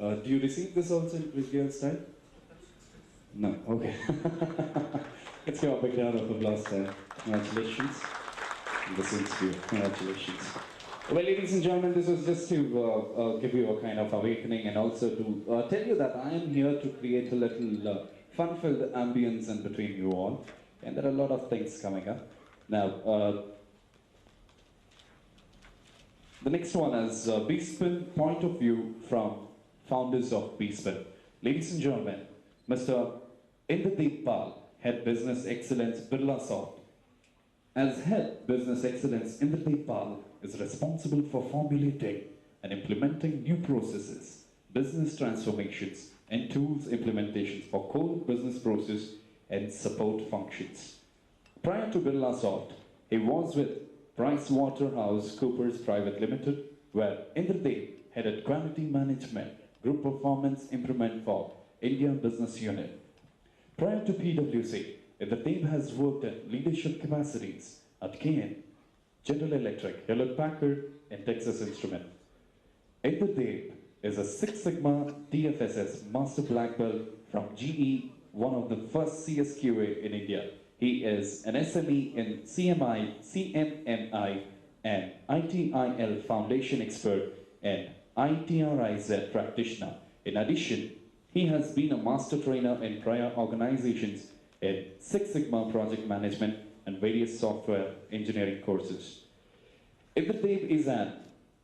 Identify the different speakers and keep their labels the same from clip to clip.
Speaker 1: Do you receive this also in Brigadier style? No, okay. Let's give a big round of applause there. Congratulations. This interview, congratulations. Well, ladies and gentlemen, this was just to give you a kind of awakening and also to tell you that I am here to create a little fun-filled ambience in between you all. And there are a lot of things coming up. Now, the next one is B-Spin point of view from founders of B-Spin. Ladies and gentlemen, Mr. Indradeb Pal, Head Business Excellence, Birlasoft. As Head Business Excellence, Indradeb Pal is responsible for formulating and implementing new processes, business transformations, and tools implementations for core business process and support functions. Prior to Birlasoft, he was with PricewaterhouseCoopers Private Limited, where Indradeb headed Quality Management, Group Performance Improvement for India Business Unit. Prior to PwC, Indradeb has worked in leadership capacities at KN, General Electric, Hewlett-Packard, and Texas Instruments. Indradeb is a Six Sigma TFSS Master Black Belt from GE, one of the first CSQA in India. He is an SME in CMMI and ITIL Foundation expert and ITRIZ practitioner. In addition, he has been a master trainer in prior organizations in Six Sigma project management and various software engineering courses. Indradeb is an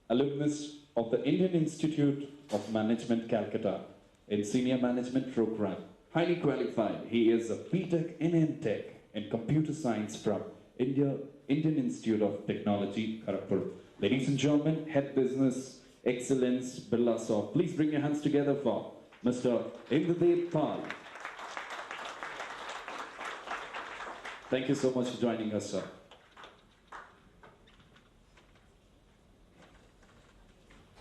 Speaker 1: alumnus of the Indian Institute of Management, Calcutta, in Senior Management Program. Highly qualified, he is a BTech in MTech in Computer Science from Indian Institute of Technology, Kharagpur. Ladies and gentlemen, Head Business Excellence, Birlasoft. Please bring your hands together for Mr. Indradeb Pal. Thank you so much for joining us, sir.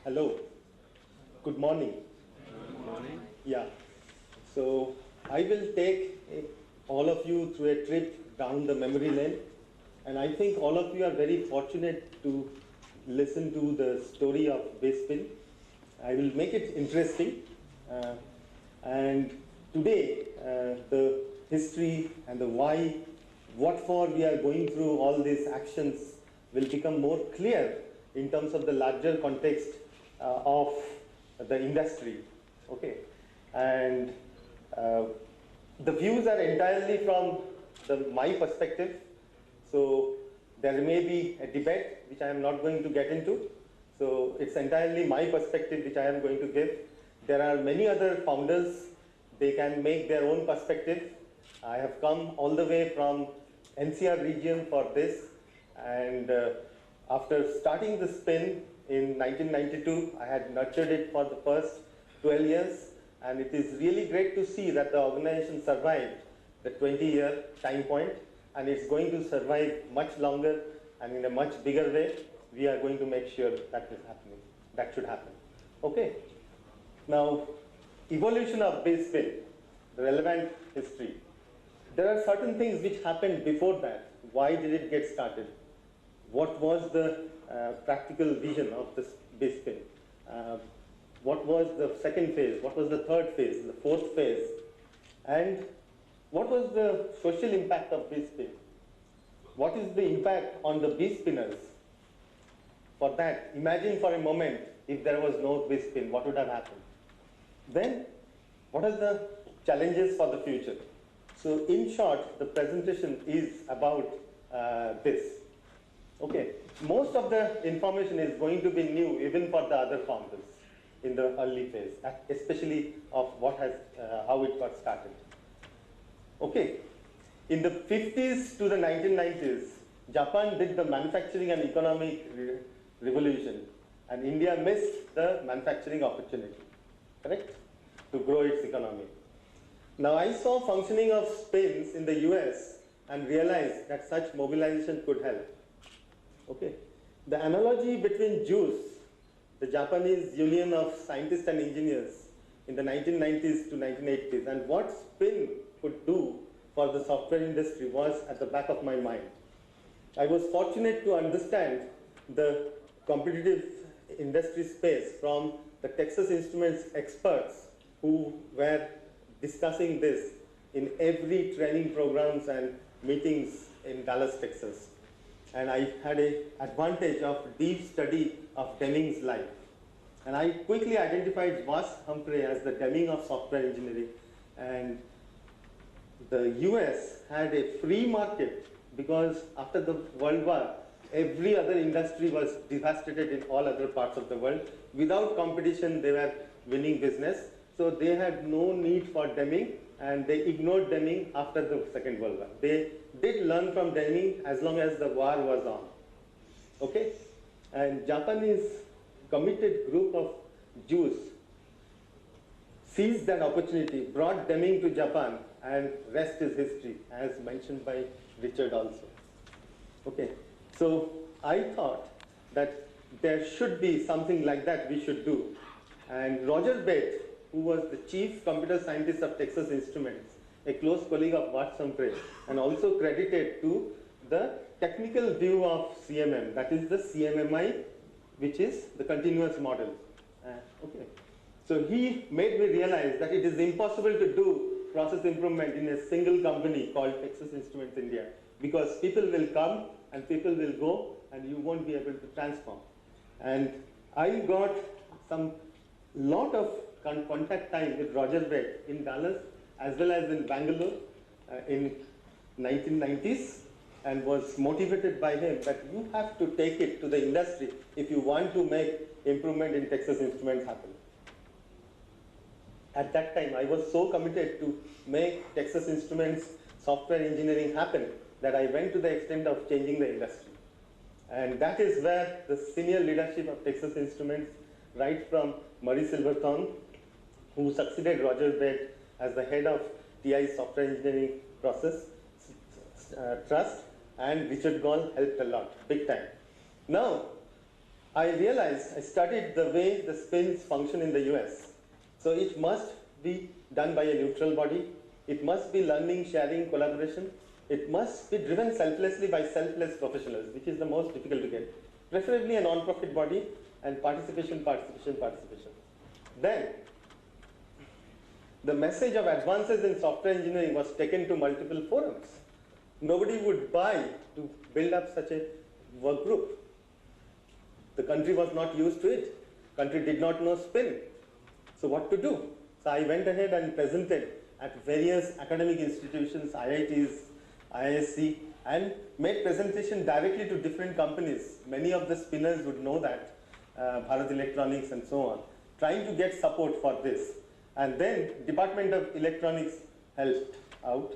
Speaker 2: Hello. Good morning.
Speaker 3: Good morning.
Speaker 2: Yeah. So I will take all of you through a trip down the memory lane, and I think all of you are very fortunate to listen to the story of B-Spin. I will make it interesting, and today the history and the why, what for we are going through all these actions will become more clear in terms of the larger context of the industry. Okay, and the views are entirely from my perspective, so there may be a debate which I am not going to get into. So it's entirely my perspective which I am going to give. There are many other founders, they can make their own perspective. I have come all the way from NCR region for this, and after starting the spin in 1992, I had nurtured it for the first 12 years, and it is really great to see that the organization survived the 20-year time point, and it's going to survive much longer and in a much bigger way. We are going to make sure that is happening. That should happen. Okay. Now, evolution of B-Spin, the relevant history. There are certain things which happened before that. Why did it get started? What was the practical vision of this B-Spin? What was the second phase? What was the third phase? The fourth phase? And what was the social impact of B-Spin? What is the impact on the B-Spinners? For that, imagine for a moment if there was no B-Spin, what would have happened? Then, what are the challenges for the future? So, in short, the presentation is about this. Okay, most of the information is going to be new even for the other founders in the early phase, especially of what has, how it got started. Okay, in the 50s to the 1990s, Japan did the manufacturing and economic revolution, and India missed the manufacturing opportunity, correct, to grow its economy. Now I saw functioning of spins in the US and realized that such mobilization could help. Okay, the analogy between JUICE, the Japanese Union of Scientists and Engineers, in the 1990s to 1980s, and what spin could do for the software industry was at the back of my mind. I was fortunate to understand the competitive industry space from the Texas Instruments experts who were discussing this in every training programs and meetings in Dallas, Texas. And I had an advantage of deep study of Deming's life. And I quickly identified Vas Humphrey as the Deming of software engineering. And the US had a free market because after the World War, every other industry was devastated in all other parts of the world. Without competition, they were winning business. So they had no need for Deming, and they ignored Deming after the Second World War. They did learn from Deming as long as the war was on. Okay? And Japanese committed group of Jews seized that opportunity, brought Deming to Japan, and rest is history, as mentioned by Richard also. Okay, so I thought that there should be something like that we should do. And Roger Bate, who was the chief computer scientist of Texas Instruments, a close colleague of Wat Humphrey, and also credited to the technical view of CMM, that is the CMMI, which is the continuous model. Okay. So he made me realize that it is impossible to do process improvement in a single company called Texas Instruments India, because people will come and people will go and you won't be able to transform. And I got some lot of contact time with Roger Bate in Dallas as well as in Bangalore in 1990s, and was motivated by him that you have to take it to the industry if you want to make improvement in Texas Instruments happen. At that time, I was so committed to make Texas Instruments software engineering happen that I went to the extent of changing the industry. And that is where the senior leadership of Texas Instruments, right from Murray Silverthorne, who succeeded Roger Bate as the head of TI software engineering process trust, and Richard Gall helped a lot, big time. Now, I realized, I studied the way the spins function in the US. So it must be done by a neutral body. It must be learning, sharing, collaboration. It must be driven selflessly by selfless professionals, which is the most difficult to get. Preferably a non-profit body, and participation. Then, the message of advances in software engineering was taken to multiple forums. Nobody would buy to build up such a work group. The country was not used to it. Country did not know spin. So what to do? So I went ahead and presented at various academic institutions, IITs, IISc, and made presentation directly to different companies. Many of the spinners would know that, Bharat Electronics and so on, trying to get support for this. And then Department of Electronics helped out.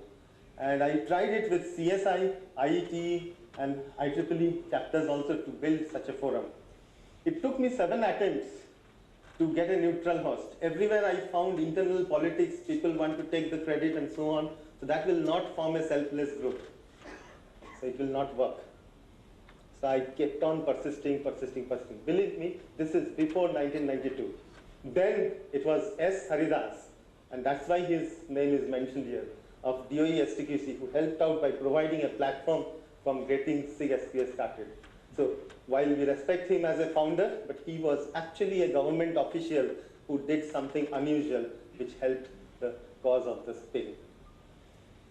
Speaker 2: And I tried it with CSI, IET, and IEEE chapters also to build such a forum. It took me 7 attempts to get a neutral host. Everywhere I found internal politics, people want to take the credit and so on. So that will not form a selfless group. So it will not work. So I kept on persisting. Believe me, this is before 1992. Then it was S. Haridas, and that's why his name is mentioned here, of DOE STQC, who helped out by providing a platform from getting SIG SQS started. So while we respect him as a founder, but he was actually a government official who did something unusual which helped the cause of the spin.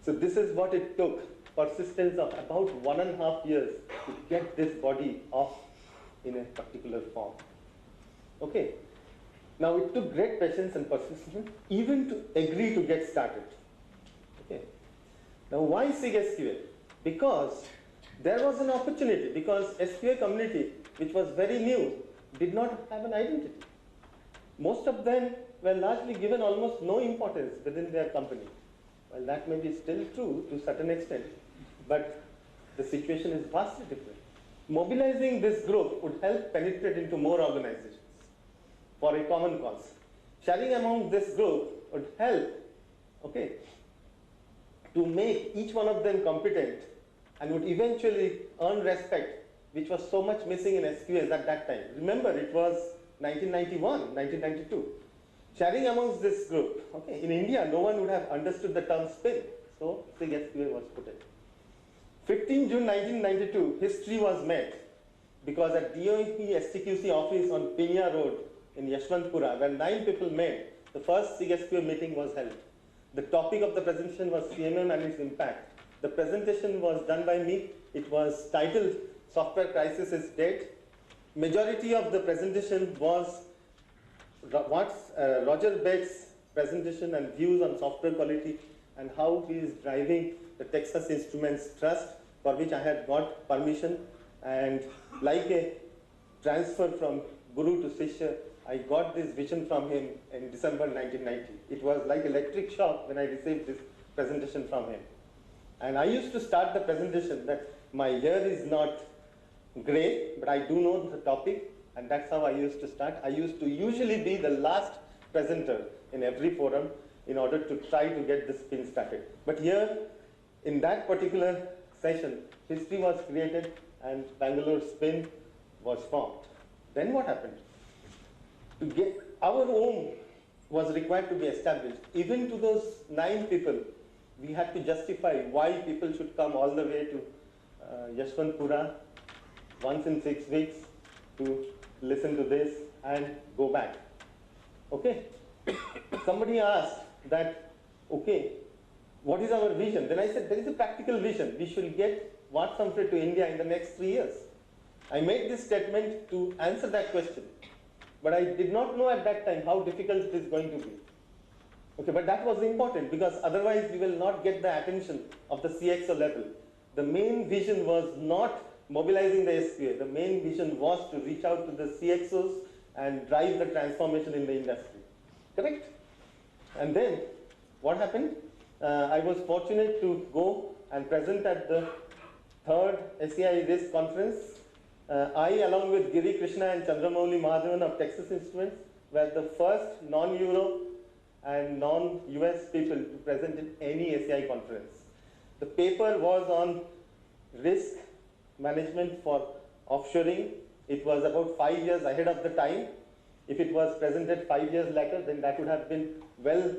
Speaker 2: So this is what it took, persistence of about 1.5 years to get this body off in a particular form. Okay. Now it took great patience and persistence even to agree to get started. Okay. Now why SIG SQA? Because there was an opportunity, because SQA community, which was very new, did not have an identity. Most of them were largely given almost no importance within their company. Well, that may be still true to a certain extent, but the situation is vastly different. Mobilizing this group would help penetrate into more organizations for a common cause. Sharing among this group would help, okay, to make each one of them competent and would eventually earn respect, which was so much missing in SQS at that time. Remember, it was 1991, 1992. Sharing amongst this group, okay, in India, no one would have understood the term spin, so SIG SQA was put in. 15 June 1992, history was made. because at DOE STQC office on Pinya Road in Yashwantpura, where 9 people met, the first CSPO meeting was held. The topic of the presentation was CMM and its impact. The presentation was done by me. It was titled Software Crisis is Dead. Majority of the presentation was Roger Beck's presentation and views on software quality and how he is driving the Texas Instruments Trust, for which I had got permission. And like a transfer from Guru to Shishya, I got this vision from him in December 1990. It was like electric shock when I received this presentation from him. And I used to start the presentation that my ear is not great, but I do know the topic, and that's how I used to start. I used to usually be the last presenter in every forum in order to try to get the spin started. But here, in that particular session, history was created and Bangalore spin was formed. Then what happened? To get our home was required to be established. Even to those 9 people, we had to justify why people should come all the way to Yashwantpura once in 6 weeks to listen to this and go back. Okay? Somebody asked that, okay, what is our vision? Then I said, there is a practical vision. We should get Watts Humphrey to India in the next 3 years. I made this statement to answer that question. But I did not know at that time how difficult it is going to be. Okay, but that was important because otherwise we will not get the attention of the CXO level. The main vision was not mobilizing the SQA. The main vision was to reach out to the CXOs and drive the transformation in the industry. Correct? And then what happened? I was fortunate to go and present at the 3rd SEI RISK conference. I, along with Giri Krishna and Chandramouli Madhavan of Texas Instruments, were the first non-Euro and non-US people to present in any SEI conference. The paper was on risk management for offshoring. It was about 5 years ahead of the time. If it was presented 5 years later, then that would have been well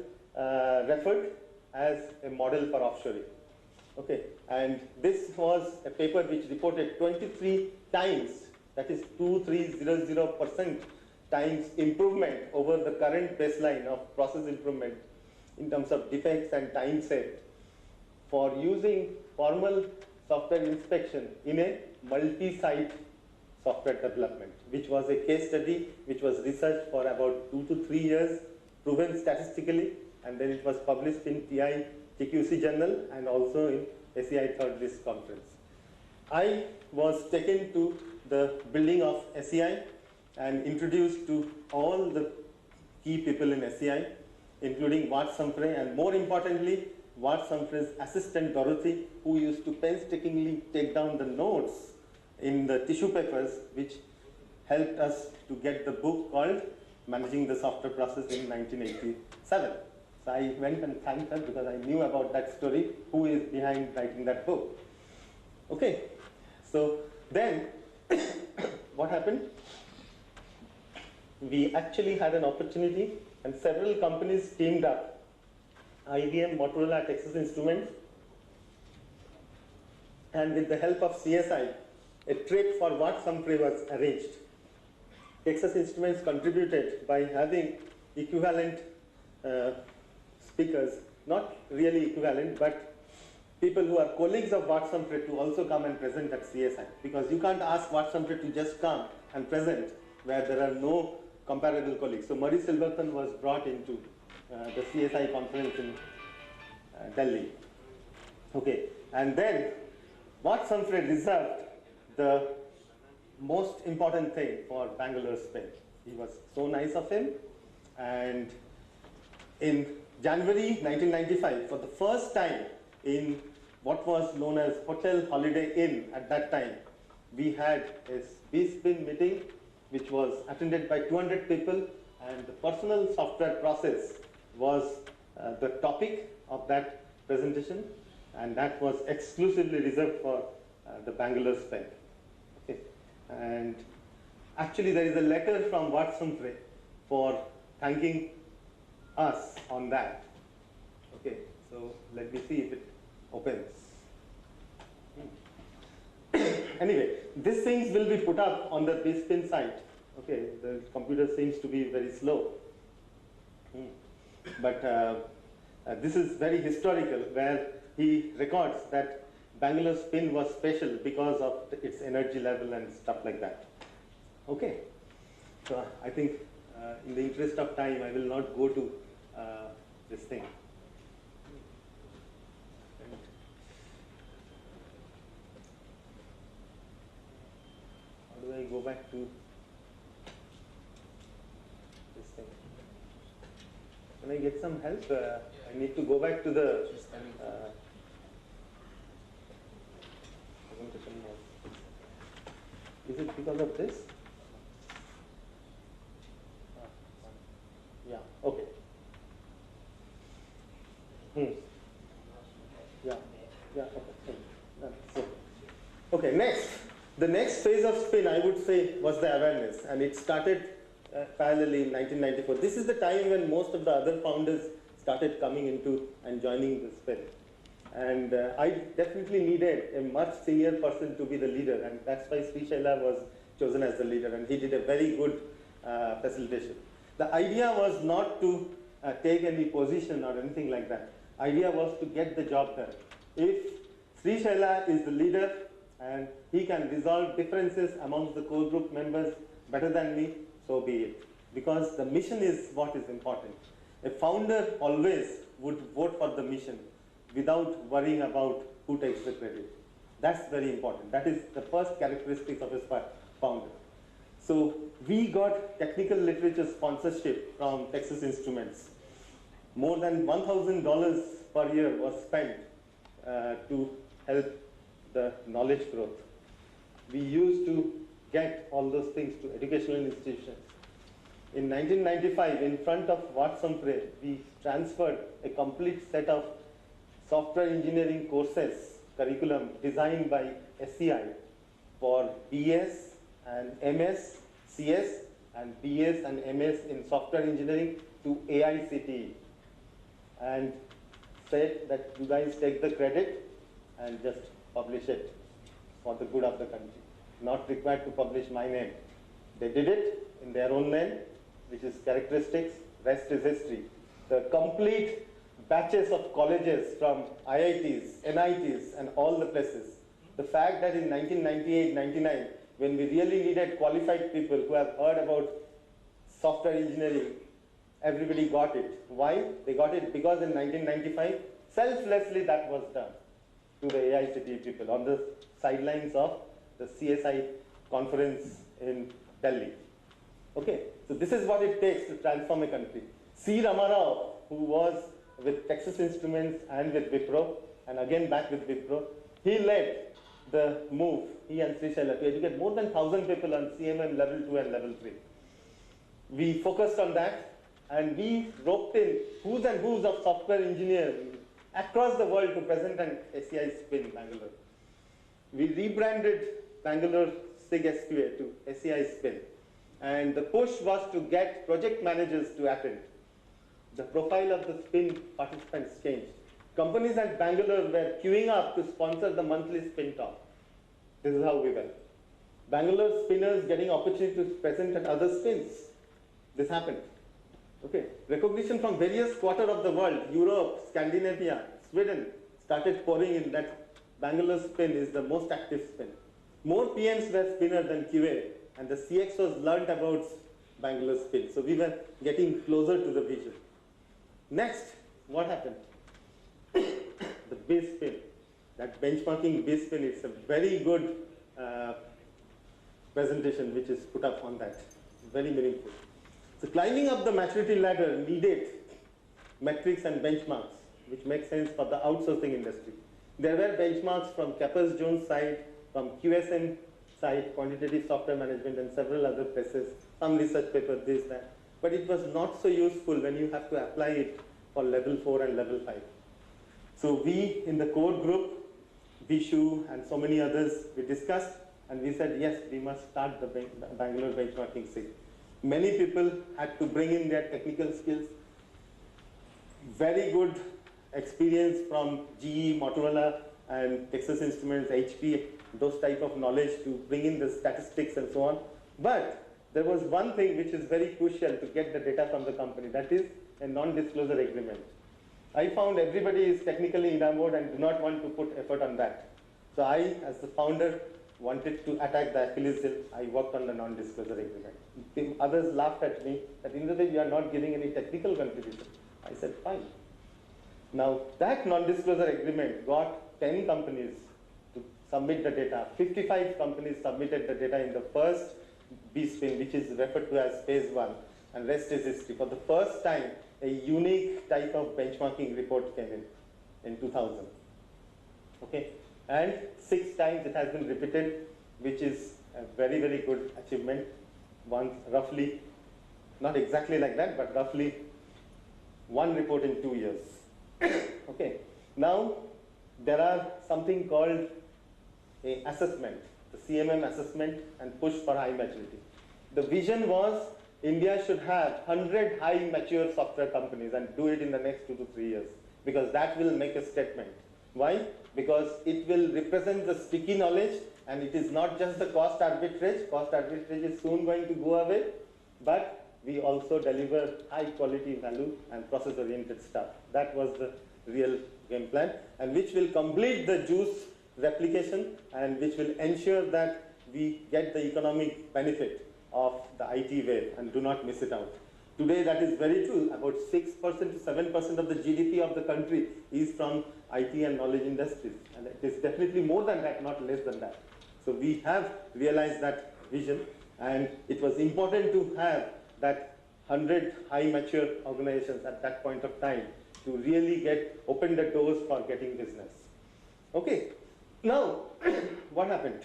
Speaker 2: referred as a model for offshoring. Okay, and this was a paper which reported 23 times, that is 2300% times improvement over the current baseline of process improvement in terms of defects and time saved for using formal software inspection in a multi-site software development, which was a case study which was researched for about 2 to 3 years, proven statistically, and then it was published in TI TQC Journal and also in SEI 3rd Risk Conference. I was taken to the building of SEI and introduced to all the key people in SEI, including Watts Humphrey, and more importantly, Watts Humphrey's assistant Dorothy, who used to painstakingly take down the notes in the tissue papers, which helped us to get the book called Managing the Software Process in 1987. So I went and thanked her because I knew about that story, who is behind writing that book. Okay, so then what happened? We actually had an opportunity and several companies teamed up. IBM, Motorola, Texas Instruments, and with the help of CSI, a trip for Watts Humphrey was arranged. Texas Instruments contributed by having equivalent speakers, not really equivalent, but people who are colleagues of Watts Humphrey to also come and present at CSI. Because you can't ask Watts Humphrey to just come and present where there are no comparable colleagues. So Murray Silverton was brought into the CSI conference in Delhi. Okay, and then Watts Humphrey reserved the most important thing for Bangalore spin. He was so nice of him, and in January 1995, for the first time in what was known as Hotel Holiday Inn at that time, we had a B-spin meeting which was attended by 200 people, and the personal software process was the topic of that presentation, and that was exclusively reserved for the Bangalore spin. Okay. And actually there is a letter from Watts Humphrey for thanking us on that. Okay, so let me see if it opens. Anyway, these things will be put up on the BSpin site. Okay, the computer seems to be very slow. But this is very historical, where he records that Bangalore spin was special because of its energy level and stuff like that. Okay, so I think in the interest of time, I will not go to this thing. How do I go back to this thing? Can I get some help? I need to go back to the presentation now. Is it because of this? Yeah, okay. Yeah, okay. So, okay, next. The next phase of spin, I would say, was the awareness, and it started parallelly in 1994. This is the time when most of the other founders started coming into and joining the spin. And I definitely needed a much senior person to be the leader, and that's why Sri Shaila was chosen as the leader, and he did a very good facilitation. The idea was not to take any position or anything like that. Idea was to get the job done. If Sri Shaila is the leader and he can resolve differences amongst the core group members better than me, so be it. Because the mission is what is important. A founder always would vote for the mission without worrying about who takes the credit. That's very important. That is the first characteristic of a founder. So we got technical literature sponsorship from Texas Instruments. More than $1,000 per year was spent to help the knowledge growth. We used to get all those things to educational institutions. In 1995, in front of Watson Prey, we transferred a complete set of software engineering courses, curriculum designed by SCI for BS and MS, CS, and BS and MS in software engineering to AICTE. And said that you guys take the credit and just publish it for the good of the country. Not required to publish my name. They did it in their own name, which is characteristics, rest is history. The complete batches of colleges from IITs, NITs, and all the places. The fact that in 1998-99, when we really needed qualified people who have heard about software engineering, everybody got it. Why? They got it because in 1995, selflessly that was done to the AICTE people on the sidelines of the CSI conference in Delhi. Okay, so this is what it takes to transform a country. C. Ramarao, who was with Texas Instruments and with Wipro, and again back with Wipro, he led the move, he and Sri Shaila, to educate more than 1,000 people on CMM level 2 and level 3. We focused on that, and we roped in who's and who's of software engineering across the world to present an SCI spin Bangalore. We rebranded Bangalore SIG SQA to SCI spin. And the push was to get project managers to attend. The profile of the spin participants changed. Companies at Bangalore were queuing up to sponsor the monthly spin talk. This is how we went. Bangalore spinners getting opportunity to present at other spins. This happened. Okay. Recognition from various quarters of the world, Europe, Scandinavia, Sweden, started pouring in that Bangalore spin is the most active spin. More PMs were spinners than QA, and the CXOs learned about Bangalore spin. So we were getting closer to the vision. Next, what happened? The base spin. That benchmarking base spin, it's a very good presentation which is put up on that. Very meaningful. So climbing up the maturity ladder needed metrics and benchmarks, which makes sense for the outsourcing industry. There were benchmarks from Capers-Jones side, from QSM side, quantitative software management, and several other places, some research papers, this, that. But it was not so useful when you have to apply it for level 4 and level 5. So we, in the core group, Vishu and so many others, we discussed, and we said, yes, we must start the Bangalore benchmarking SIG. Many people had to bring in their technical skills. Very good experience from GE, Motorola, and Texas Instruments, HP those type of knowledge to bring in the statistics and so on. But there was one thing which is very crucial to get the data from the company, that is a non-disclosure agreement. I found everybody is technically enamored and do not want to put effort on that. So I, as the founder, wanted to attack the Achilles heel. I worked on the non-disclosure agreement. The others laughed at me that Indradeb, you are not giving any technical contribution. I said, fine. Now that non-disclosure agreement got 10 companies to submit the data. 55 companies submitted the data in the first B-spin, which is referred to as phase 1, and rest is history. For the first time, a unique type of benchmarking report came in 2000. Okay, and 6 times it has been repeated, which is a very, very good achievement. Once, roughly, not exactly like that, but roughly 1 report in 2 years. Okay, now there are something called a assessment, the CMM assessment and push for high maturity. The vision was India should have 100 high mature software companies and do it in the next 2 to 3 years, because that will make a statement. Why? Because it will represent the sticky knowledge, and it is not just the cost arbitrage. Cost arbitrage is soon going to go away, but we also deliver high quality value and process oriented stuff. That was the real game plan, and which will complete the juice replication and which will ensure that we get the economic benefit of the IT wave and do not miss it out. Today that is very true. About 6% to 7% of the GDP of the country is from IT and knowledge industries, and it is definitely more than that, not less than that. So we have realized that vision, and it was important to have that 100 high mature organizations at that point of time to really open the doors for getting business. Okay, now what happened?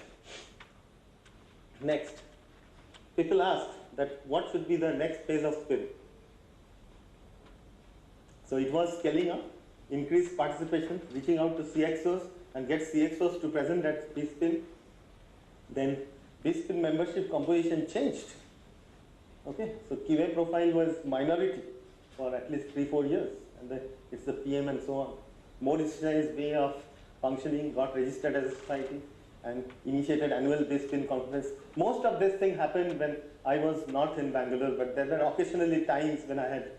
Speaker 2: Next, people asked that what should be the next phase of spin. So it was scaling up, increased participation, reaching out to CXOs and get CXOs to present at BSpin. Then BSpin membership composition changed. Okay, so QA profile was minority for at least 3-4 years, and then it's the PM and so on. More digitized way of functioning, got registered as a society, and initiated annual BSpin conference. Most of this thing happened when I was not in Bangalore, but there were occasionally times when I had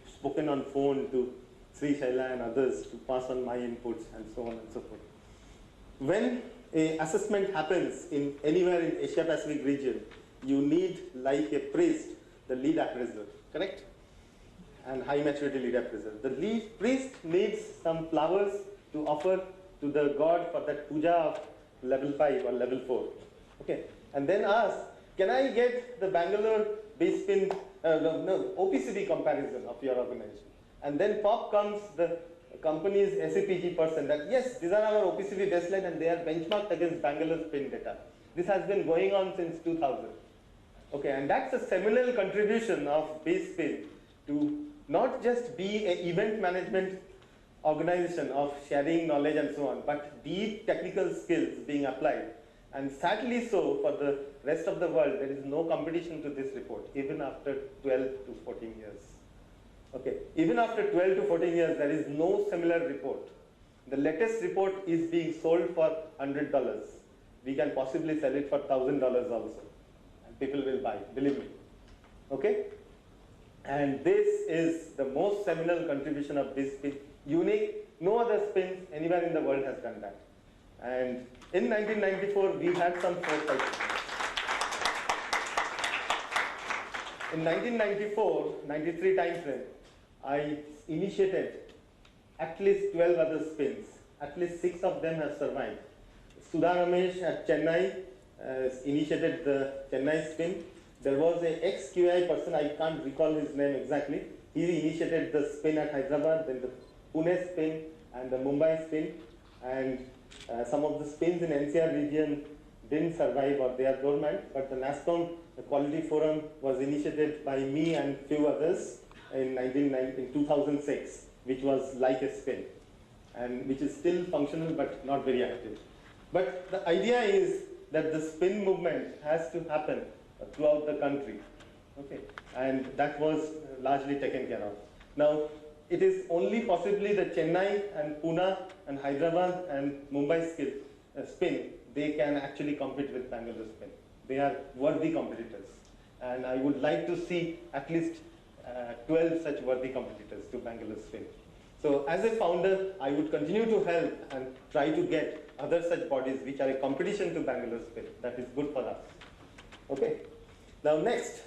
Speaker 2: spoken on phone to Sri Shaila and others to pass on my inputs and so on and so forth. When an assessment happens in anywhere in Asia Pacific region, you need, like a priest, the lead appraiser, correct? And high maturity lead appraiser. The lead priest needs some flowers to offer to the god for that puja of level 5 or level 4. Okay, and then ask, can I get the Bangalore BSpin, OPCB comparison of your organization? And then pop comes the company's SAPG person that yes, these are our OPCB baseline and they are benchmarked against Bangalore spin data. This has been going on since 2000. Okay, and that's a seminal contribution of BSpin to not just be an event management organization of sharing knowledge and so on, but deep technical skills being applied. And sadly so, for the rest of the world, there is no competition to this report, even after 12 to 14 years. Okay, even after 12 to 14 years, there is no similar report. The latest report is being sold for $100. We can possibly sell it for $1,000 also. And people will buy, believe me. Okay? And this is the most seminal contribution of this spin. Unique, no other spins anywhere in the world has done that. And in 1994, we had some foresight. In 1994-93 time frame, I initiated at least 12 other spins. At least 6 of them have survived. Sudha Ramesh at Chennai initiated the Chennai spin. There was an ex-QI person, I can't recall his name exactly. He initiated the spin at Hyderabad, then the Pune spin and the Mumbai spin. And some of the spins in NCR region didn't survive or they are dormant, but the NASCOM Quality Forum was initiated by me and few others in 2006, which was like a spin, and which is still functional but not very active. But the idea is that the spin movement has to happen throughout the country, okay, and that was largely taken care of. Now, it is only possibly the Chennai and Pune and Hyderabad and Mumbai spin they can actually compete with Bangalore Spin. They are worthy competitors. And I would like to see at least 12 such worthy competitors to Bangalore Spin. So as a founder, I would continue to help and try to get other such bodies which are a competition to Bangalore Spin. That is good for us. Okay. Now next,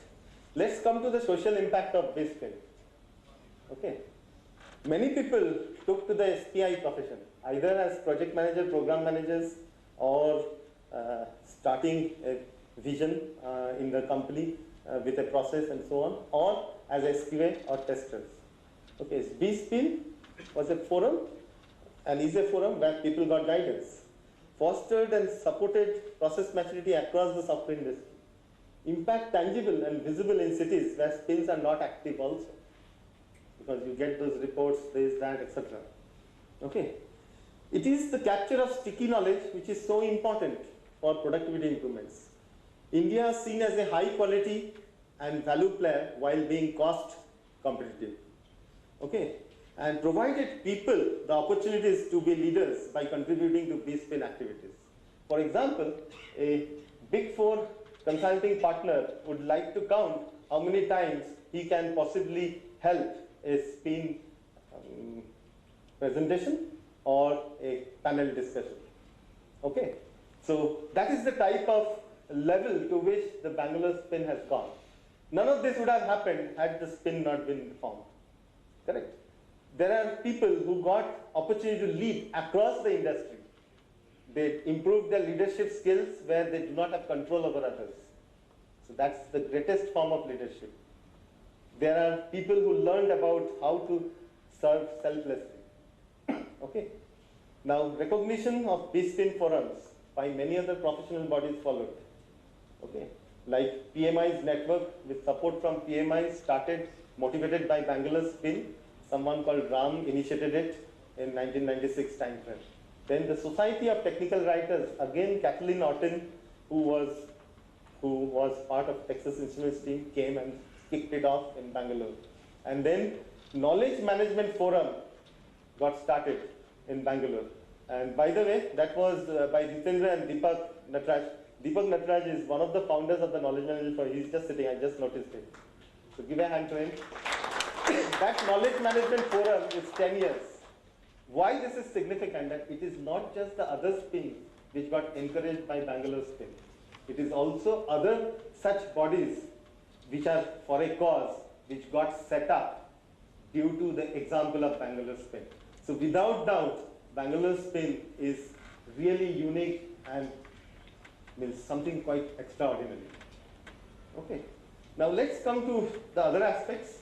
Speaker 2: let's come to the social impact of BSpin. Okay. Many people took to the SPI profession, either as project manager, program managers, or starting a vision in the company with a process and so on, or as SQA or testers. Okay, so BSpin was a forum and is a forum where people got guidance, fostered and supported process maturity across the software industry, impact tangible and visible in cities where spins are not active also, because you get those reports, this, that, etc. Okay. It is the capture of sticky knowledge which is so important for productivity improvements. India is seen as a high quality and value player while being cost competitive. Okay. And provided people the opportunities to be leaders by contributing to BSpin activities. For example, a Big Four consulting partner would like to count how many times he can possibly help a spin presentation or a panel discussion. Okay, so that is the type of level to which the Bangalore Spin has gone. None of this would have happened had the spin not been formed. Correct? There are people who got opportunity to lead across the industry. They improved their leadership skills where they do not have control over others. So that's the greatest form of leadership. There are people who learned about how to serve selflessly. Okay. Now, recognition of BSpin forums by many other professional bodies followed. Okay. Like PMI's network with support from PMI started, motivated by Bangalore Spin. Someone called Ram initiated it in 1996 timeframe. Then the Society of Technical Writers, again Kathleen Orton, who was part of Texas Instruments team, came and kicked it off in Bangalore. And then Knowledge Management Forum got started in Bangalore. And by the way, that was by Jitendra and Deepak Natraj. Deepak Natraj is one of the founders of the Knowledge Management Forum. He's just sitting, I just noticed it. So give a hand to him. That Knowledge Management Forum is 10 years. Why this is significant? That it is not just the other spins which got encouraged by Bangalore Spin. It is also other such bodies which are for a cause which got set up due to the example of Bangalore Spin. So without doubt, Bangalore Spin is really unique and means something quite extraordinary. Okay. Now let's come to the other aspects.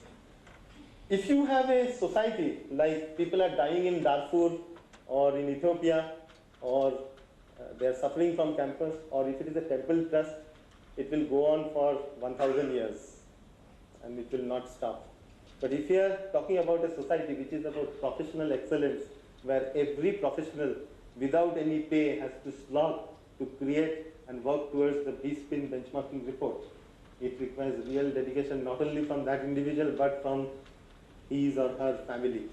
Speaker 2: If you have a society like people are dying in Darfur or in Ethiopia, or they are suffering from campus, or if it is a temple trust, it will go on for 1,000 years and it will not stop. But if you are talking about a society which is about professional excellence, where every professional without any pay has to slog to create and work towards the BSpin benchmarking report, it requires real dedication not only from that individual but from his or her family.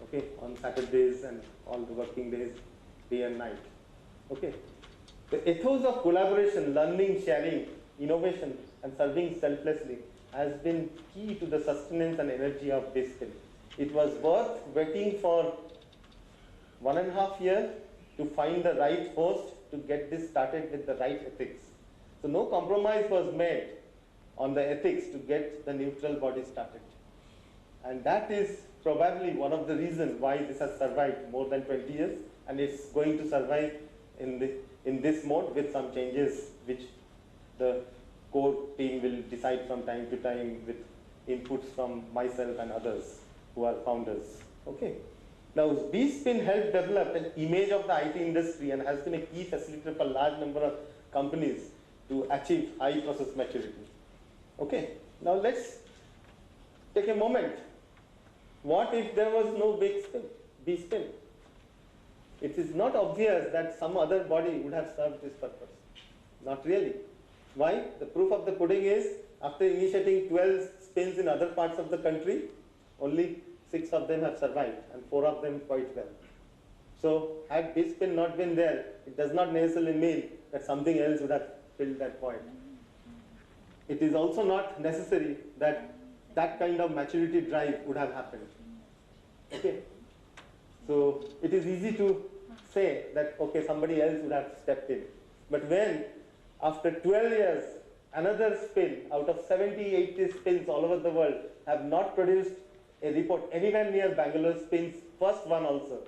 Speaker 2: Okay, on Saturdays and all the working days, day and night. Okay. The ethos of collaboration, learning, sharing, innovation, and serving selflessly has been key to the sustenance and energy of BSpin. It was worth waiting for 1.5 years to find the right host to get this started with the right ethics. So no compromise was made on the ethics to get the neutral body started. And that is probably one of the reasons why this has survived more than 20 years, and it's going to survive in this mode with some changes which the core team will decide from time to time with inputs from myself and others who are founders. Okay. Now, BSpin helped develop an image of the IT industry and has been a key facilitator for a large number of companies to achieve high process maturity. Okay. Now, let's take a moment. What if there was no BSpin? It is not obvious that some other body would have served this purpose. Not really. Why? The proof of the pudding is, after initiating 12 spins in other parts of the country, only 6 of them have survived, and 4 of them quite well. So had this spin not been there, it does not necessarily mean that something else would have filled that void. It is also not necessary that that kind of maturity drive would have happened. Okay. So it is easy to say that, okay, somebody else would have stepped in. But when, after 12 years, another spin out of 70, 80 spins all over the world have not produced a report anywhere near Bangalore spin's first one also,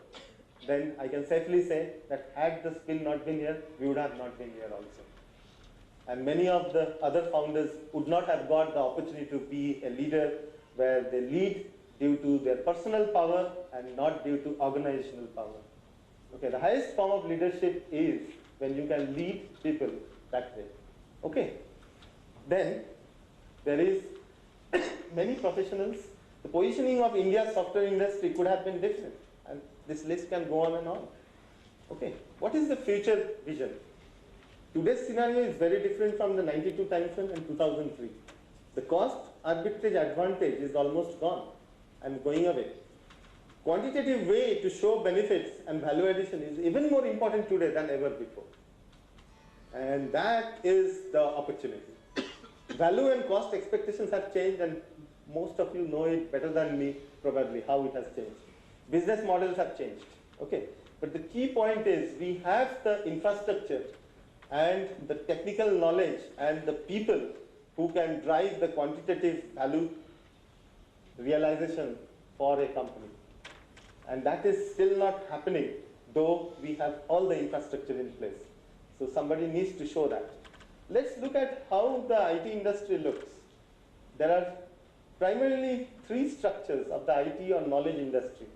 Speaker 2: then I can safely say that had the spin not been here, we would have not been here also. And many of the other founders would not have got the opportunity to be a leader where they lead due to their personal power and not due to organizational power. Okay, the highest form of leadership is when you can lead people that way. Okay, then there is many professionals. The positioning of India's software industry could have been different, and this list can go on and on. Okay, what is the future vision? Today's scenario is very different from the 92 timeframe and 2003. The cost arbitrage advantage is almost gone and going away. Quantitative way to show benefits and value addition is even more important today than ever before. And that is the opportunity. Value and cost expectations have changed, and most of you know it better than me probably how it has changed. Business models have changed. Okay, but the key point is we have the infrastructure and the technical knowledge and the people who can drive the quantitative value realization for a company. And that is still not happening, though we have all the infrastructure in place. So somebody needs to show that. Let's look at how the IT industry looks. There are primarily three structures of the IT or knowledge industry.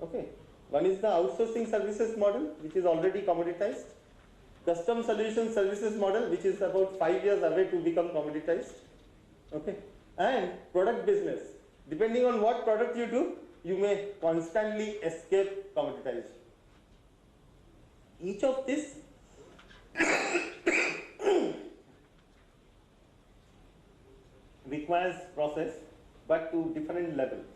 Speaker 2: Okay. One is the outsourcing services model, which is already commoditized. Custom solution services model, which is about 5 years away to become commoditized. Okay. And product business. Depending on what product you do, you may constantly escape commoditization. Each of these requires process, but to different levels.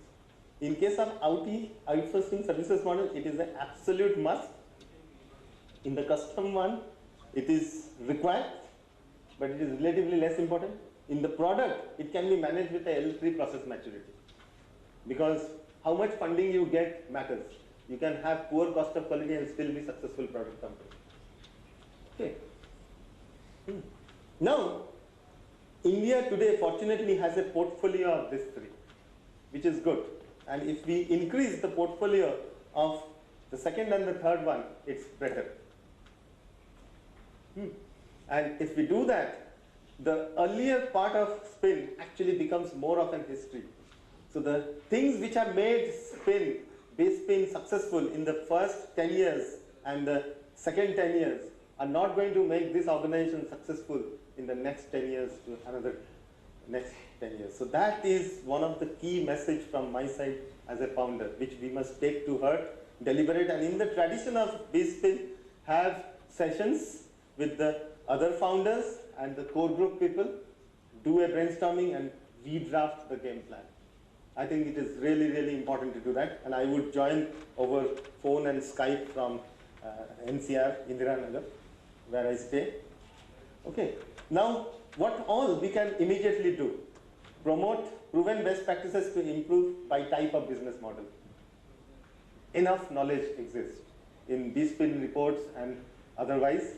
Speaker 2: In case of outsourcing services model, it is an absolute must. In the custom one, it is required, but it is relatively less important. In the product, it can be managed with a L3 process maturity. Because how much funding you get matters. You can have poor cost of quality and still be successful product company. Okay. Now, India today fortunately has a portfolio of these three, which is good. And if we increase the portfolio of the second and the third one, it's better. And if we do that, the earlier part of spin actually becomes more of an history. So the things which have made base spin successful in the first 10 years and the second 10 years are not going to make this organization successful in the next 10 years to another next 10 years. So that is one of the key message from my side as a founder, which we must take to heart, deliberate, and in the tradition of base spin, have sessions with the other founders and the core group people, do a brainstorming and redraft the game plan. I think it is really, really important to do that, and I would join over phone and Skype from NCR, Indradeb, where I stay. Okay, now what all we can immediately do? Promote proven best practices to improve by type of business model. Enough knowledge exists in B-spin reports and otherwise,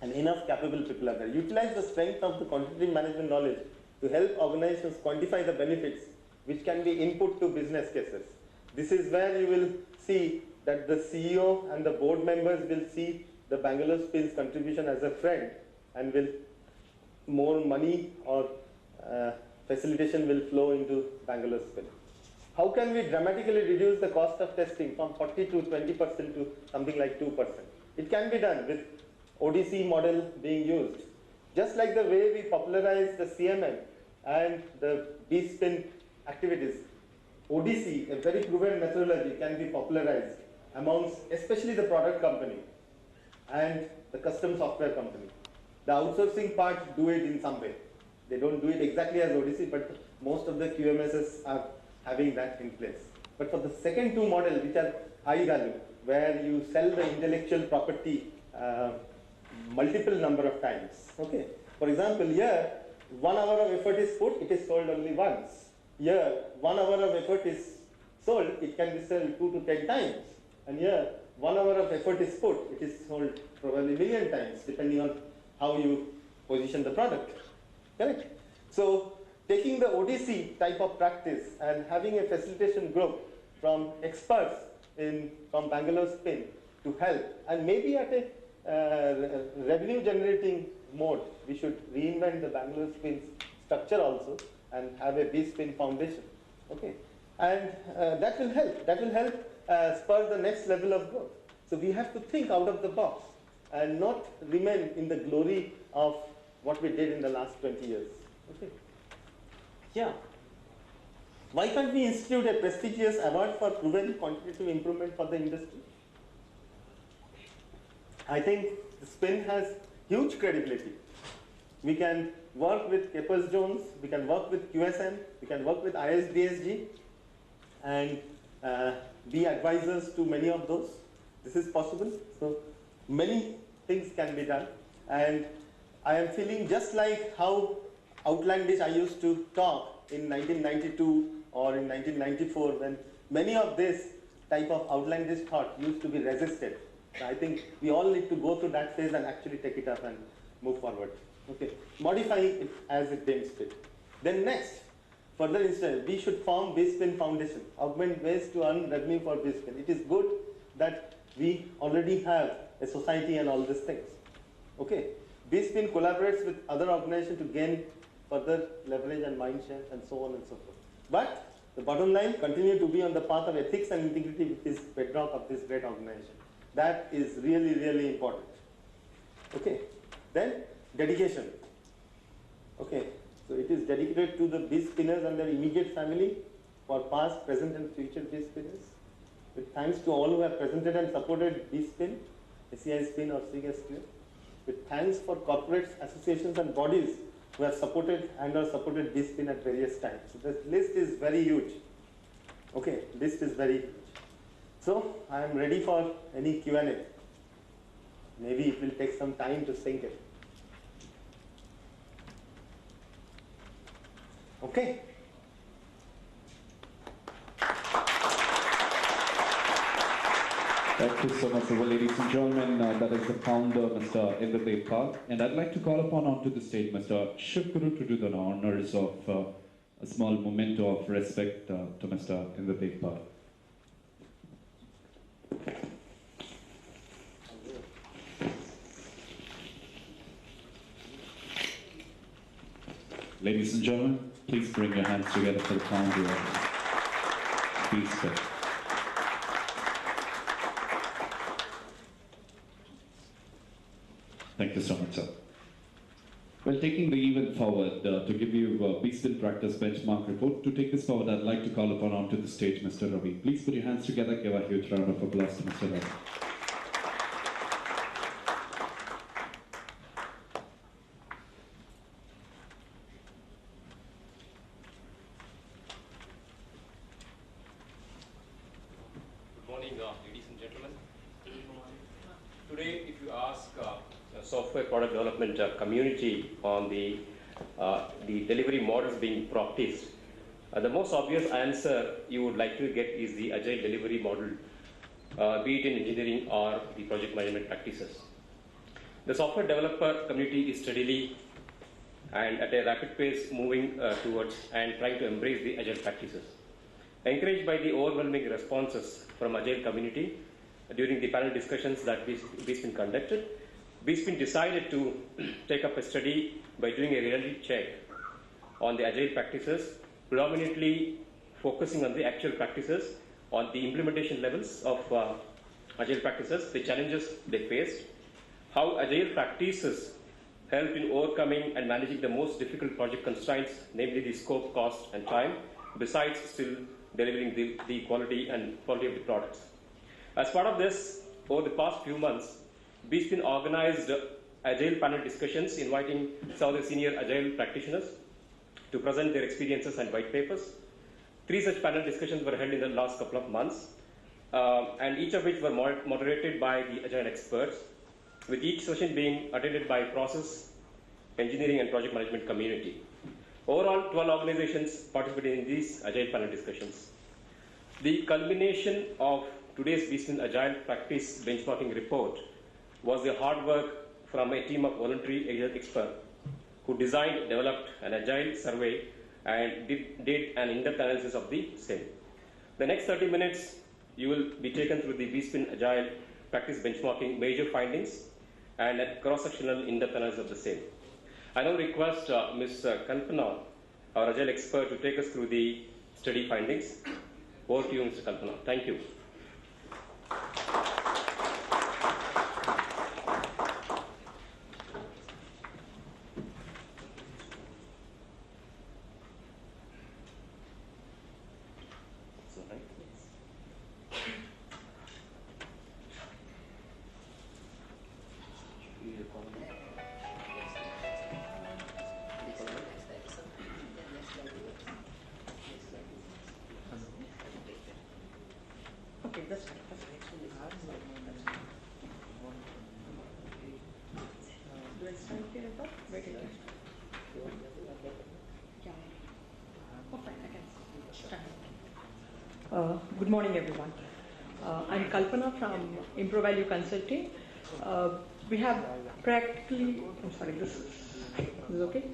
Speaker 2: and enough capable people are there. Utilize the strength of the quantitative management knowledge to help organizations quantify the benefits which can be input to business cases. This is where you will see that the CEO and the board members will see the Bangalore Spin's contribution as a friend, and will more money or facilitation will flow into Bangalore Spin. How can we dramatically reduce the cost of testing from 40 to 20% to something like 2%? It can be done with ODC model being used. Just like the way we popularize the CMM and the B-spin activities, ODC, a very proven methodology, can be popularized amongst especially the product company and the custom software company. The outsourcing part do it in some way. They don't do it exactly as ODC, but most of the QMSs are having that in place. But for the second two models, which are high value, where you sell the intellectual property multiple number of times. Okay. For example, here 1 hour of effort is put, it is sold only once. Here 1 hour of effort is sold, it can be sold 2 to 10 times. And here 1 hour of effort is put, it is sold probably a million times, depending on how you position the product. Correct? So taking the ODC type of practice and having a facilitation group from experts from Bangalore Spin to help, and maybe at a revenue generating mode, we should reinvent the Bangalore Spin structure also and have a B-Spin foundation. Okay, and that will help. That will help spur the next level of growth. So we have to think out of the box and not remain in the glory of what we did in the last 20 years. Okay. Yeah. Why can't we institute a prestigious award for proven quantitative improvement for the industry? I think the Spin has huge credibility. We can work with Capers Jones, we can work with QSM, we can work with ISDSG, and be advisors to many of those. This is possible. So many things can be done. And I am feeling just like how outlandish I used to talk in 1992 or in 1994, when many of this type of outlandish thought used to be resisted. So I think we all need to go through that phase and actually take it up and move forward. Okay, modifying it as it deems fit. Then next, further instead, we should form B-Spin Foundation, augment ways to earn revenue for B-Spin. It is good that we already have a society and all these things. Okay, B-Spin collaborates with other organizations to gain further leverage and mindshare and so on and so forth. But the bottom line, continue to be on the path of ethics and integrity, which is bedrock of this great organization. That is really, really important. Okay, then dedication. Okay, so it is dedicated to the B-Spinners and their immediate family for past, present and future B-Spinners. With thanks to all who have presented and supported B-Spin, SCI Spin or SIGSQ. With thanks for corporates, associations and bodies who have supported and or supported B-Spin at various times. So the list is very huge. Okay, list is very huge. So I am ready for any Q&A. Maybe it will take some time to sink it. Okay.
Speaker 1: Thank you so much, ladies and gentlemen. That is the founder, Mr. Indradeb Pal. And I'd like to call upon onto the stage Mr. Shivguru to do the honors of a small memento of respect to Mr. Indradeb Pal. Ladies and gentlemen, please bring your hands together for the founder of B-Spin. Thank you so much, sir. Well, taking the event forward, to give you a B-Spin practice benchmark report, to take this forward, I'd like to call upon onto the stage Mr. Ravi. Please put your hands together, give a huge round of applause to Mr. Ravi.
Speaker 3: Good morning, ladies and gentlemen. Today, if you ask software product development community on the delivery models being practiced, the most obvious answer you would like to get is the agile delivery model, be it in engineering or the project management practices. The software developer community is steadily and at a rapid pace moving towards and trying to embrace the agile practices. Encouraged by the overwhelming responses from agile community during the panel discussions that B-Spin conducted, B-Spin decided to take up a study by doing a reality check on the agile practices, predominantly focusing on the actual practices, on the implementation levels of agile practices, the challenges they faced, how agile practices helped in overcoming and managing the most difficult project constraints, namely the scope, cost, and time, besides still delivering the quality of the products. As part of this, over the past few months, B-Spin organized agile panel discussions inviting some of the senior agile practitioners to present their experiences and white papers. 3 such panel discussions were held in the last couple of months. and each of which were moderated by the Agile experts, with each session being attended by process, engineering, and project management community. Overall, 12 organizations participated in these Agile panel discussions. The culmination of today's Beastman Agile practice benchmarking report was the hard work from a team of voluntary Agile experts who designed, developed an Agile survey and did an in-depth analysis of the same. The next 30 minutes, you will be taken through the Beastman Agile practice benchmarking major findings and a cross-sectional in-depth analysis of the same. I now request Ms. Kalpana, our Agile expert, to take us through the study findings. Over to you, Mr. Kalpana. Thank you.
Speaker 4: Good morning, everyone. I'm Kalpana from Inaugural Consulting. We have practically, this is okay?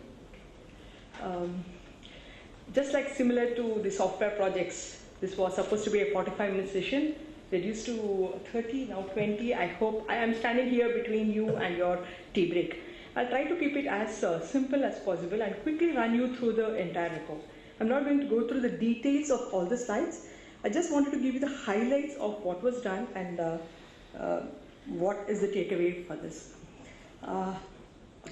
Speaker 4: Just like similar to the software projects, this was supposed to be a 45-minute session, reduced to 30, now 20. I hope I am standing here between you and your tea break. I'll try to keep it as simple as possible and quickly run you through the entire report. I'm not going to go through the details of all the slides. I just wanted to give you the highlights of what was done and what is the takeaway for this.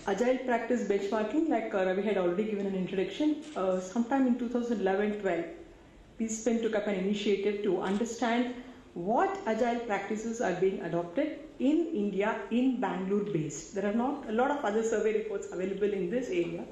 Speaker 4: Agile practice benchmarking, like Ravi had already given an introduction, sometime in 2011-12, Beastman took up an initiative to understand what agile practices are being adopted in India, in Bangalore based. There are not a lot of other survey reports available in this area,